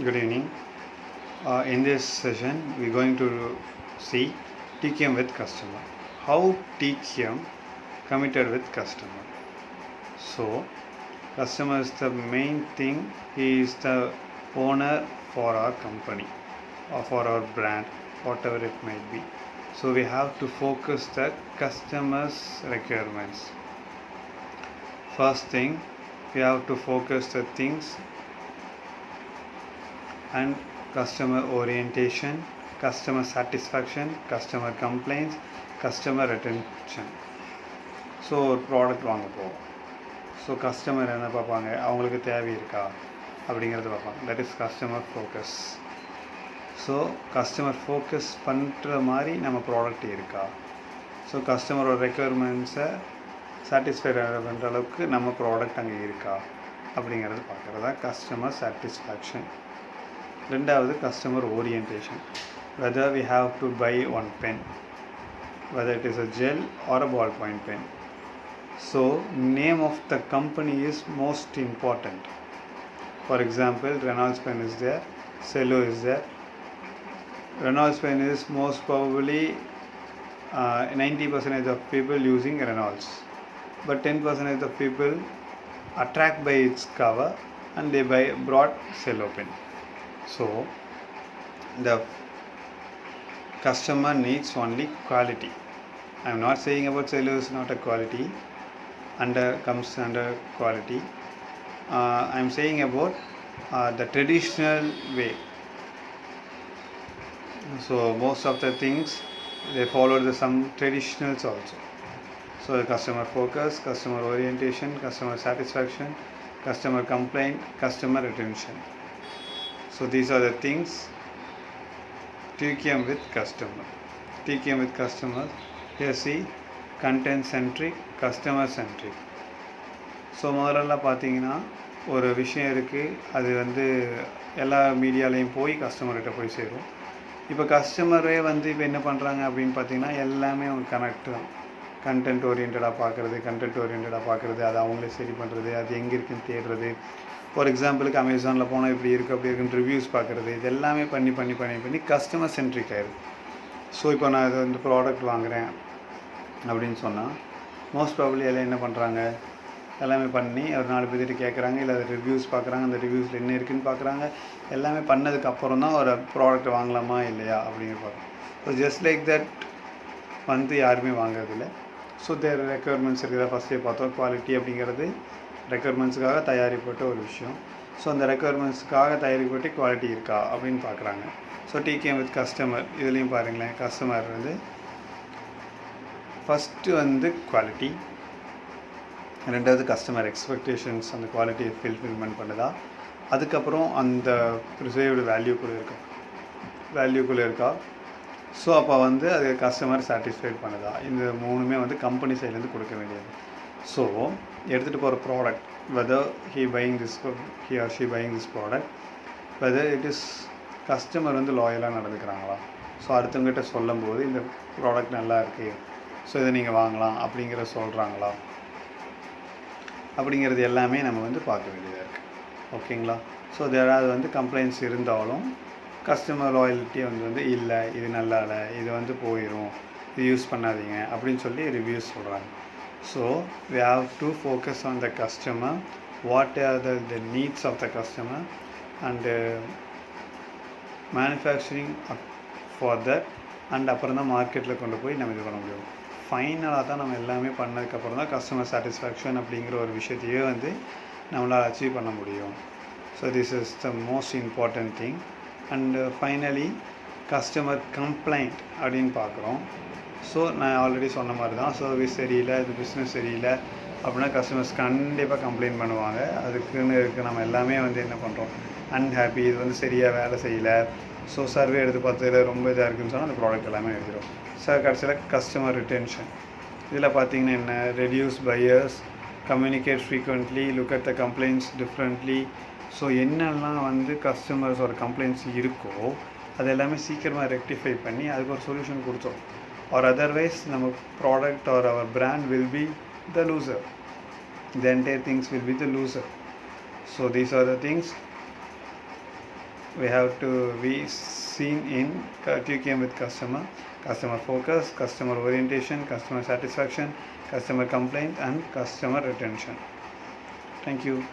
Good evening. In this session, we're going to see TKM with customer. How TKM committed with customer. So, customer is the main thing. He is the owner for our company or for our brand, whatever it might be. So, we have to focus the customer's requirements. First thing, we have to focus the things and customer orientation, customer satisfaction, customer complaints, customer retention. So ஒரு product வாங்க போவோம். So customer என்ன பார்ப்பாங்க, அவங்களுக்கு தேவை இருக்கா அப்படிங்கிறத பார்ப்பாங்க. That is customer focus. So customer focus பண்ணுற மாதிரி நம்ம ப்ராடக்ட் இருக்கா, ஸோ கஸ்டமரோட ரெக்குயர்மெண்ட்ஸை சாட்டிஸ்ஃபை பண்ணுற அளவுக்கு நம்ம ப்ராடக்ட் அங்கே இருக்கா அப்படிங்கிறது பார்க்குறது தான் கஸ்டமர் சாட்டிஸ்ஃபேக்ஷன். ரெண்டாவது customer orientation. whether we have to buy one pen, whether it is a gel or a ballpoint pen. So name of the company is most important. For example, Reynolds pen is there, Cello is there. Reynolds pen is most probably 90% of people using Reynolds, but 10% of people attract by its cover and they brought Cello pen. So the customer needs only quality. I am not saying about Cello is not a quality, comes under quality. I am saying about the traditional way. So most of the things they follow some traditionals also. So the customer focus, customer orientation, customer satisfaction, customer complaint, customer retention. So these are the things TKM with customer. TKM with customer. Here see content centric, customer centric. So முதல்ல பார்த்தீங்கன்னா ஒரு விஷயம் இருக்குது, அது எல்லா மீடியாலையும் போய் கஸ்டமர்கிட்ட போய் சேரும். இப்போ கஸ்டமரே இப்போ என்ன பண்ணுறாங்க அப்படின்னு பார்த்தீங்கன்னா எல்லாமே அவங்க கனெக்ட் தான். கண்டென்ட் ஓரியன்டாக பார்க்குறது, அதை அவங்களே சரி பண்ணுறது, அது எங்கே இருக்குன்னு தேடுறது. ஃபார் எக்ஸாம்பிளுக்கு அமேசானில் போனால் இப்படி இருக்குது அப்படி இருக்குன்னு ரிவ்யூஸ் பார்க்குறது, இது எல்லாமே பண்ணி கஸ்டமர் சென்ட்ரிக் ஆயிடுது. ஸோ இப்போ நான் இது ப்ராடக்ட் வாங்குகிறேன் அப்படின்னு சொன்னால் மோஸ்ட் ப்ராபப்ளி எல்லாம் என்ன பண்ணுறாங்க, எல்லாமே பண்ணி ஒரு 4 பேர்கிட்ட கேட்குறாங்க, இல்லை அதை ரிவ்யூஸ் பார்க்குறாங்க, அந்த ரிவ்யூஸில் என்ன இருக்குதுன்னு பார்க்குறாங்க. எல்லாமே பண்ணதுக்கப்புறம் தான் ஒரு ப்ராடக்ட் வாங்கலாமா இல்லையா அப்படிங்கிற பார்க்குறோம். ஸோ ஜஸ்ட் லைக் தட் யாருமே வாங்குறதில்ல. ஸோ தேர் ரெக்குயர்மெண்ட்ஸ் இருக்கிறத ஃபஸ்ட்டே பார்த்தோம். குவாலிட்டி அப்படிங்கிறது ரெக்குயர்மெண்ட்ஸுக்காக தயாரிப்பட்ட ஒரு விஷயம். ஸோ அந்த ரெக்குயர்மெண்ட்ஸுக்காக தயாரிப்பட்டு குவாலிட்டி இருக்கா அப்படின்னு பார்க்குறாங்க. ஸோ TKM வித் கஸ்டமர் இதுலேயும் பாருங்களேன், கஸ்டமர் ஃபஸ்ட்டு குவாலிட்டி, ரெண்டாவது கஸ்டமர் எக்ஸ்பெக்டேஷன்ஸ், அந்த குவாலிட்டியை ஃபில்ஃபில்மெண்ட் பண்ணுதா, அதுக்கப்புறம் அந்த ப்ரிசர்வ்டு வேல்யூக்குள்ளே இருக்கா. ஸோ அப்போ அது கஸ்டமர் சாட்டிஸ்ஃபைட் பண்ணுதா. இந்த மூணுமே கம்பெனி சைட்லேருந்து கொடுக்க வேண்டியது. ஸோ எடுத்துகிட்டு போகிற product, whether he or she buying this product, whether it is customer லாயலாக நடந்துக்கிறாங்களா. ஸோ அடுத்தவங்ககிட்ட சொல்லும்போது இந்த ப்ராடக்ட் நல்லா இருக்குது, ஸோ இதை நீங்கள் வாங்கலாம் அப்படிங்கிற சொல்கிறாங்களா அப்படிங்கிறது எல்லாமே நம்ம பார்க்க வேண்டியதாக இருக்குது. ஓகேங்களா. ஸோ யாராவது கம்ப்ளைண்ட்ஸ் இருந்தாலும் கஸ்டமர் லாயல்ட்டி இல்லை, இது நல்லா இல்லை, இது போயிடும், இது யூஸ் பண்ணாதீங்க அப்படின்னு சொல்லி ரிவ்யூஸ் சொல்கிறாங்க. So we have to focus on the customer, what are the needs of the customer and manufacturing for that, and அப்புறம் தான் மார்க்கெட்டில் கொண்டு போய் நம்ம இது பண்ண முடியும். ஃபைனலாக தான் நம்ம எல்லாமே பண்ணதுக்கப்புறம் தான் கஸ்டமர் சாட்டிஸ்ஃபேக்ஷன் அப்படிங்கிற ஒரு விஷயத்தையே நம்மளால் அச்சீவ் பண்ண முடியும். So this is the most important thing. And finally customer complaint அப்படின்னு பார்க்குறோம். ஸோ நான் ஆல்ரெடி சொன்ன மாதிரி தான், சர்வீஸ் சரியில்லை, இது பிஸ்னஸ் சரியில்லை அப்படின்னா கஸ்டமர்ஸ் கண்டிப்பாக கம்ப்ளைண்ட் பண்ணுவாங்க. அதுக்குன்னு இருக்குது நம்ம எல்லாமே என்ன பண்ணுறோம், அன்ஹாப்பி, இது சரியாக வேலை செய்யலை, ஸோ சர்வே எடுத்து பார்த்ததில் ரொம்ப இதாக இருக்குதுன்னு சொன்னால் அந்த ப்ராடக்ட் எல்லாமே எழுதிடும். சார் கடைசியில் கஸ்டமர் ரிட்டென்ஷன், இதில் பார்த்தீங்கன்னா என்ன, reduce buyers, communicate frequently, look at the complaints differently. So என்னெல்லாம் கஸ்டமர்ஸோட கம்ப்ளைண்ட்ஸ் இருக்கோ அது எல்லாமே சீக்கிரமாக ரெக்டிஃபை பண்ணி அதுக்கு ஒரு சொல்யூஷன் கொடுத்தோம். ஆர் அதர்வைஸ் நம்ம product or our brand will be the loser, the entire things will be the loser. So these are the things we have to be seen in TQM with customer focus, customer orientation, customer satisfaction, customer complaint, and customer retention. Thank you.